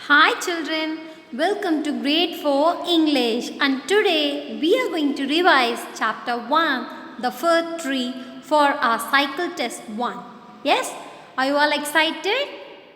Hi children, welcome to grade 4 English, and today we are going to revise chapter 1, the fir tree, for our cycle test 1. Yes, are you all excited?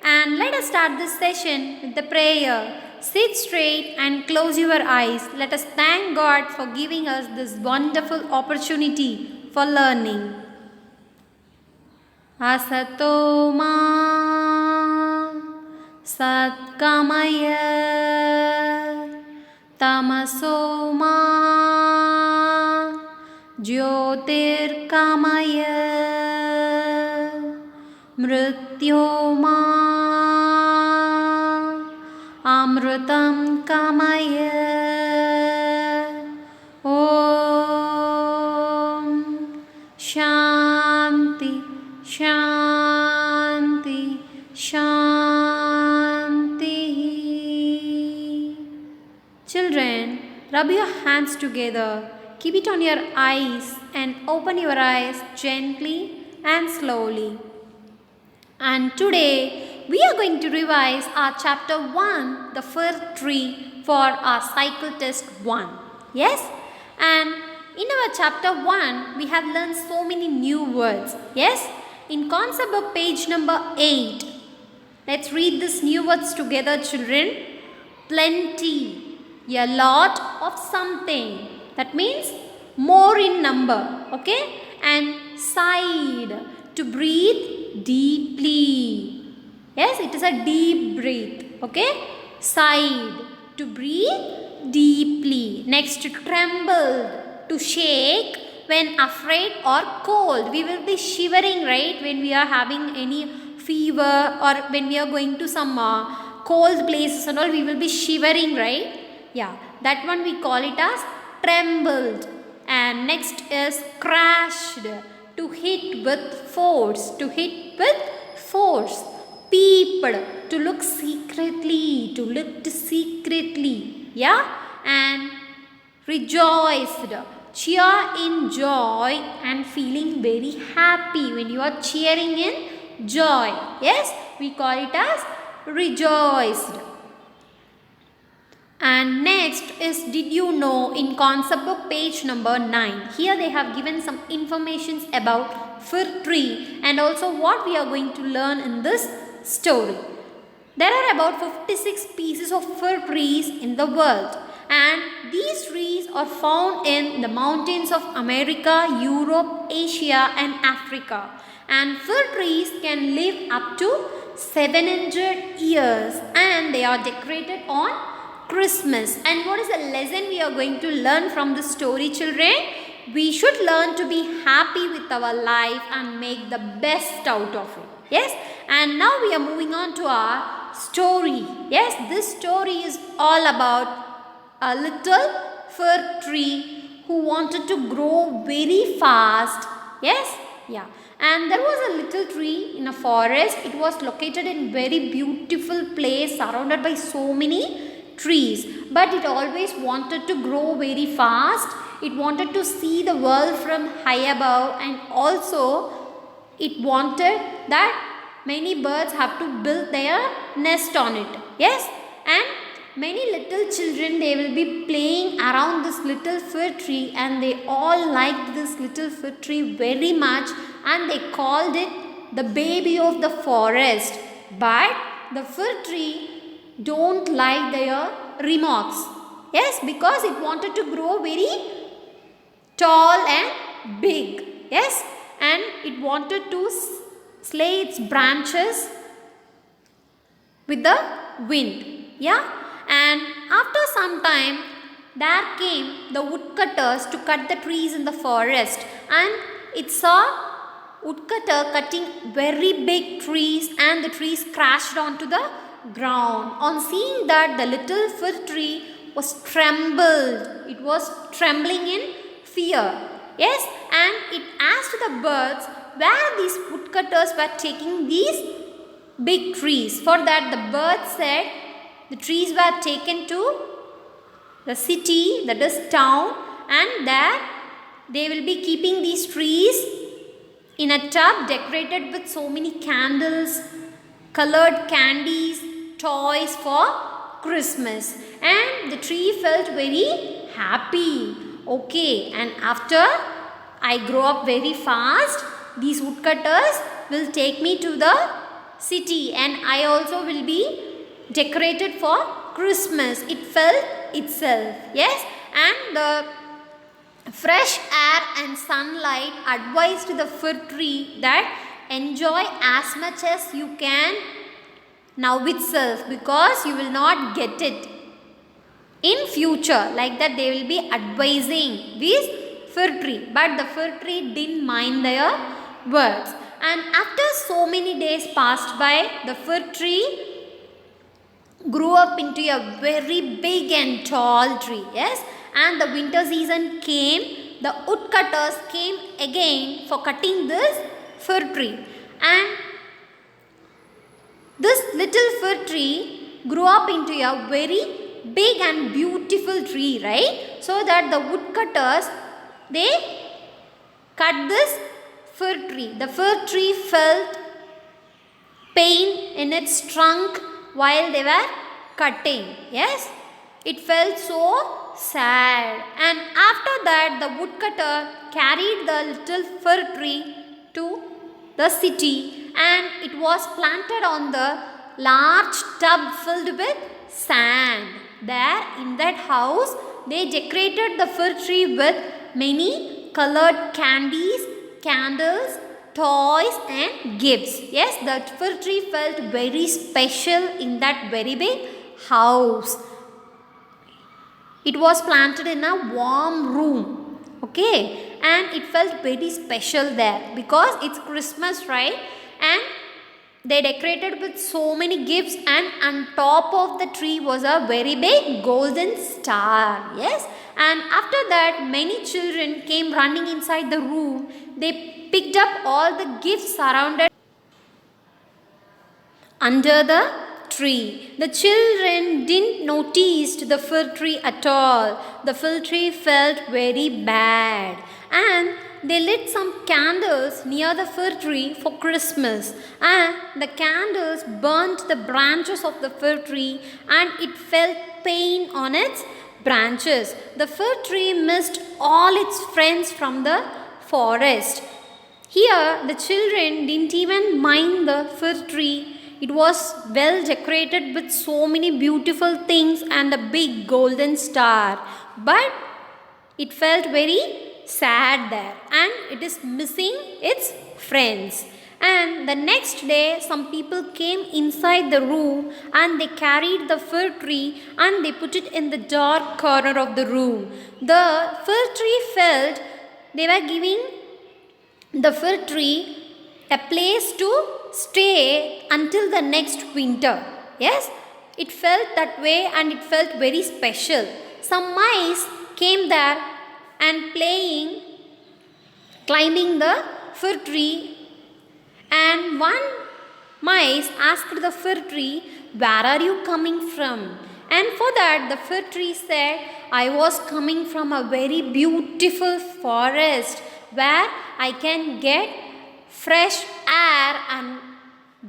And let us start this session with the prayer. Sit straight and close your eyes. Let us thank God for giving us this wonderful opportunity for learning. Asato ma Satkamaya Tamaso ma Jyotirkamaya Mrityo ma Amrutam kamaya Om Shanti Shanti Shanti. Children, rub your hands together. Keep it on your eyes and open your eyes gently and slowly. And today we are going to revise our chapter 1, the fir tree, for our cycle test 1. Yes? And in our chapter 1, we have learned so many new words. Yes? In concept book page number 8, let's read these new words together, children. Plenty, a lot of something. That means more in number. Okay? And sighed, to breathe deeply. Yes, it is a deep breath. Okay? Sighed, to breathe deeply. Next, trembled, to shake when afraid or cold. We will be shivering, right, when we are having any fever or when we are going to some cold places and all, we will be shivering, right? Yeah, that one we call it as trembled. And next is crashed, to hit with force, to hit with force. Peeped, to look secretly, to look secretly. Yeah, and rejoiced, cheer in joy and feeling very happy when you are cheering in joy. Yes, we call it as rejoiced. And next is, did you know, in concept book page number 9. Here they have given some informations about fir tree and also what we are going to learn in this story. There are about 56 species of fir trees in the world, and these trees are found in the mountains of America, Europe, Asia and Africa. And fir trees can live up to 700 years and they are decorated on Christmas. And what is the lesson we are going to learn from this story, children? We should learn to be happy with our life and make the best out of it. Yes? And now we are moving on to our story. Yes, this story is all about a little fir tree who wanted to grow very fast. Yes? Yeah. And there was a little tree in a forest. It was located in very beautiful place surrounded by so many trees. But it always wanted to grow very fast. It wanted to see the world from high above, and also it wanted that many birds have to build their nest on it. Yes? And many little children, they will be playing around this little fir tree, and they all liked this little fir tree very much, and they called it the baby of the forest. But the fir tree don't like their remarks. Yes, because it wanted to grow very tall and big. Yes, and it wanted to slay its branches with the wind. Yeah, and after some time there came the woodcutters to cut the trees in the forest, and it saw woodcutter cutting very big trees, and the trees crashed onto the ground. On seeing that, the little fir tree was trembled. It was trembling in fear. Yes, and it asked the birds where these woodcutters were taking these big trees. For that, the birds said the trees were taken to the city, that is town, and there they will be keeping these trees in a tub decorated with so many candles, colored candies, toys for Christmas, and the tree felt very happy. Okay, and after I grow up very fast, these woodcutters will take me to the city, and I also will be decorated for Christmas. It felt itself. Yes, and the fresh air and sunlight advised the fir tree that enjoy as much as you can now itself, because you will not get it in future. Like that they will be advising this fir tree, but the fir tree didn't mind their words. And after so many days passed by, the fir tree grew up into a very big and tall tree. Yes, and the winter season came. The woodcutters came again for cutting this fir tree, and this little fir tree grew up into a very big and beautiful tree, right? So that the woodcutters, they cut this fir tree. The fir tree felt pain in its trunk while they were cutting. Yes, it felt so sad. And after that, the woodcutter carried the little fir tree to the city, and it was planted on the large tub filled with sand. There in that house, they decorated the fir tree with many colored candies, candles, toys and gifts. Yes, the fir tree felt very special in that very big house. It was planted in a warm room. Okay, and it felt very special there because it's Christmas, right? And they decorated with so many gifts, and on top of the tree was a very big golden star. Yes, and after that many children came running inside the room. They picked up all the gifts surrounded under the tree. The children didn't notice the fir tree at all. The fir tree felt very bad, and they lit some candles near the fir tree for Christmas, and the candles burnt the branches of the fir tree, and it felt pain on its branches. The fir tree missed all its friends from the forest. Here, the children didn't even mind the fir tree. It was well decorated with so many beautiful things and a big golden star. But it felt very sad there, and it is missing its friends. And the next day, some people came inside the room, and they carried the fir tree and they put it in the dark corner of the room. The fir tree felt they were giving the fir tree a place to stay until the next winter. Yes, it felt that way, and it felt very special. Some mice came there and playing, climbing the fir tree, and one mice asked the fir tree, "Where are you coming from?" And for that the fir tree said, "I was coming from a very beautiful forest where I can get fresh air and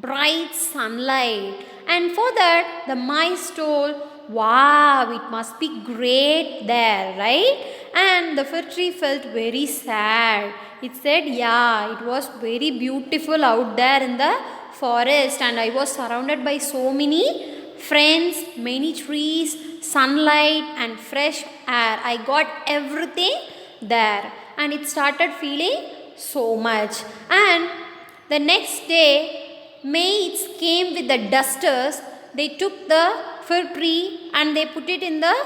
bright sunlight." And for that the mice told, "Wow, it must be great there, right?" And the fir tree felt very sad. It said, "Yeah, it was very beautiful out there in the forest, and I was surrounded by so many friends, many trees, sunlight and fresh air. I got everything there." And it started feeling so much. And the next day, maids came with the dusters. They took the fir tree and they put it in the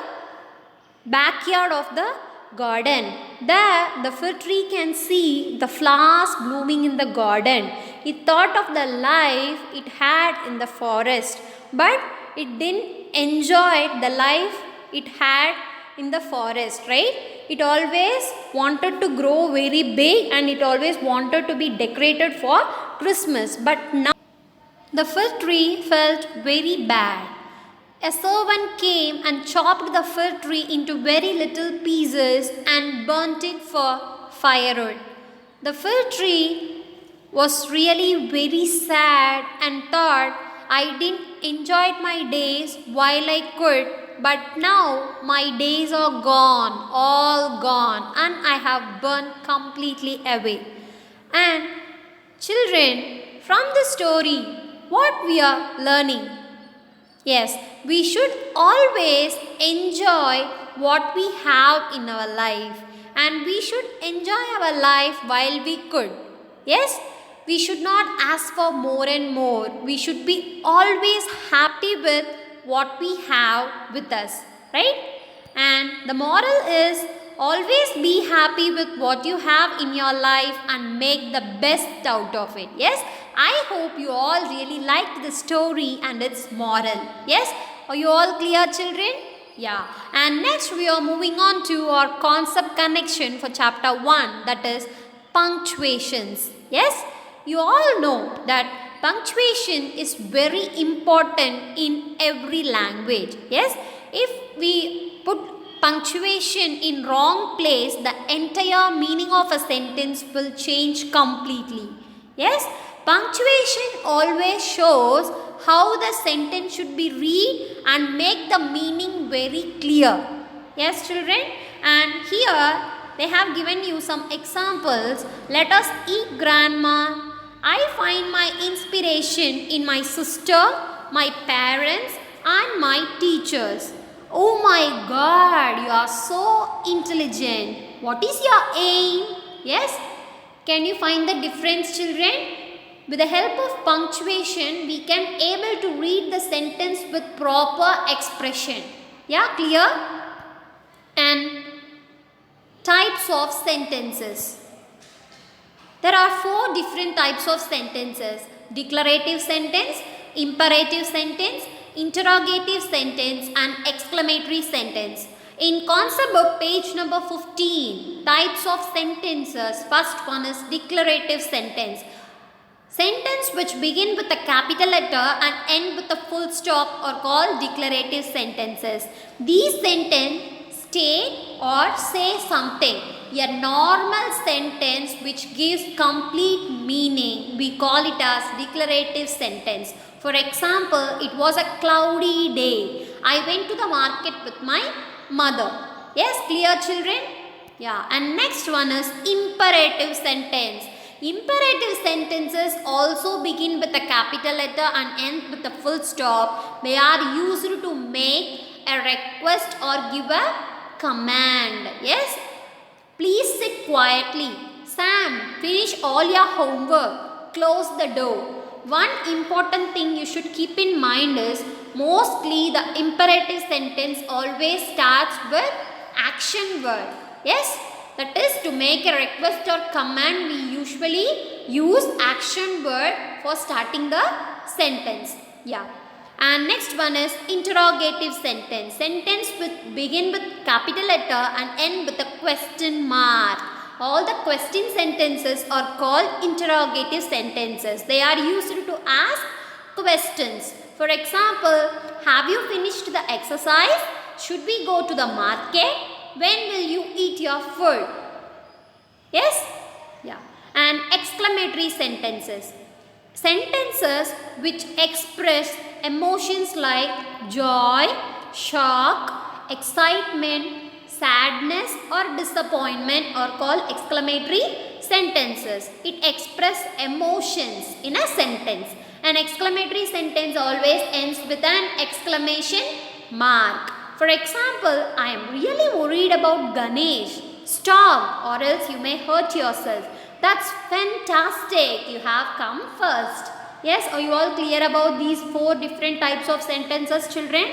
backyard of the garden. There the fir tree can see the flowers blooming in the garden. It thought of the life it had in the forest, but it didn't enjoy the life it had in the forest, right? It always wanted to grow very big, and it always wanted to be decorated for Christmas. But now the fir tree felt very bad. A servant came and chopped the fir tree into very little pieces and burnt it for firewood. The fir tree was really very sad and thought, I didn't enjoy my days while I could, but now my days are gone, all gone, and I have burned completely away. And children, from the story, what we are learning? Yes, we should always enjoy what we have in our life, and we should enjoy our life while we could. Yes, we should not ask for more and more. We should be always happy with what we have with us, right? And the moral is always be happy with what you have in your life and make the best out of it. Yes, I hope you all really liked the story and its moral. Yes, are you all clear, children? Yeah, and next we are moving on to our concept connection for chapter 1, that is punctuations. Yes, you all know that punctuation is very important in every language. Yes, if we put punctuation in wrong place, the entire meaning of a sentence will change completely. Yes, punctuation always shows how the sentence should be read and make the meaning very clear. Yes, children, and here they have given you some examples. Let us eat, grandma. I find my inspiration in my sister, my parents, and my teachers. Oh my God, you are so intelligent. What is your aim? Yes? Can you find the difference, children? With the help of punctuation, we can able to read the sentence with proper expression. Yeah, clear? And types of sentences. There are 4 different types of sentences: declarative sentence, imperative sentence, interrogative sentence, and exclamatory sentence. In concept book page number 15, types of sentences, first one is declarative sentence. Sentence which begin with a capital letter and end with a full stop are called declarative sentences. These sentences state or say something. A normal sentence which gives complete meaning, we call it as declarative sentence. For example, it was a cloudy day. I went to the market with my mother. Yes, clear, children? Yeah, and next one is imperative sentence. Imperative sentences also begin with a capital letter and end with a full stop. They are used to make a request or give a command. Yes? Please sit quietly. Sam, finish all your homework. Close the door. One important thing you should keep in mind is mostly the imperative sentence always starts with action word. Yes? That is, to make a request or command, we usually use action word for starting the sentence. Yeah. And next one is interrogative sentence. Sentence with begin with capital letter and end with a question mark. All the question sentences are called interrogative sentences. They are used to ask questions. For example, have you finished the exercise? Should we go to the market? When will you eat your food? Yes? Yeah. And exclamatory sentences. Sentences which express emotions like joy, shock, excitement, sadness or disappointment are called exclamatory sentences. It expresses emotions in a sentence. An exclamatory sentence always ends with an exclamation mark. For example, I am really worried about Ganesh. Stop, or else you may hurt yourself. That's fantastic. You have come first. Yes, are you all clear about these 4 different types of sentences, children?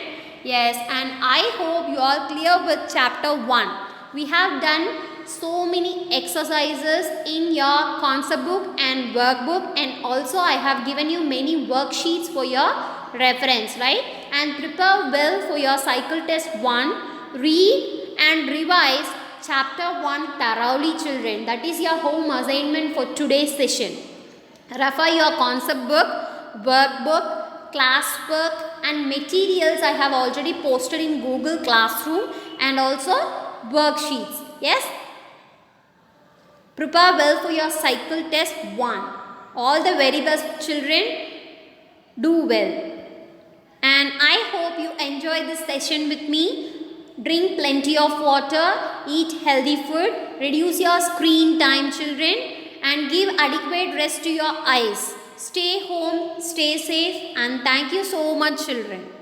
Yes, and I hope you are clear with chapter 1. We have done so many exercises in your concept book and workbook, and also I have given you many worksheets for your reference, right? And prepare well for your cycle test 1. Read and revise chapter 1 thoroughly, children. That is your home assignment for today's session. Refer your concept book, workbook, classwork and materials I have already posted in Google Classroom, and also worksheets. Yes? Prepare well for your cycle test 1. All the very best, children. Do well. And I hope you enjoy this session with me. Drink plenty of water, eat healthy food, reduce your screen time, children, and give adequate rest to your eyes. Stay home, stay safe, and thank you so much, children.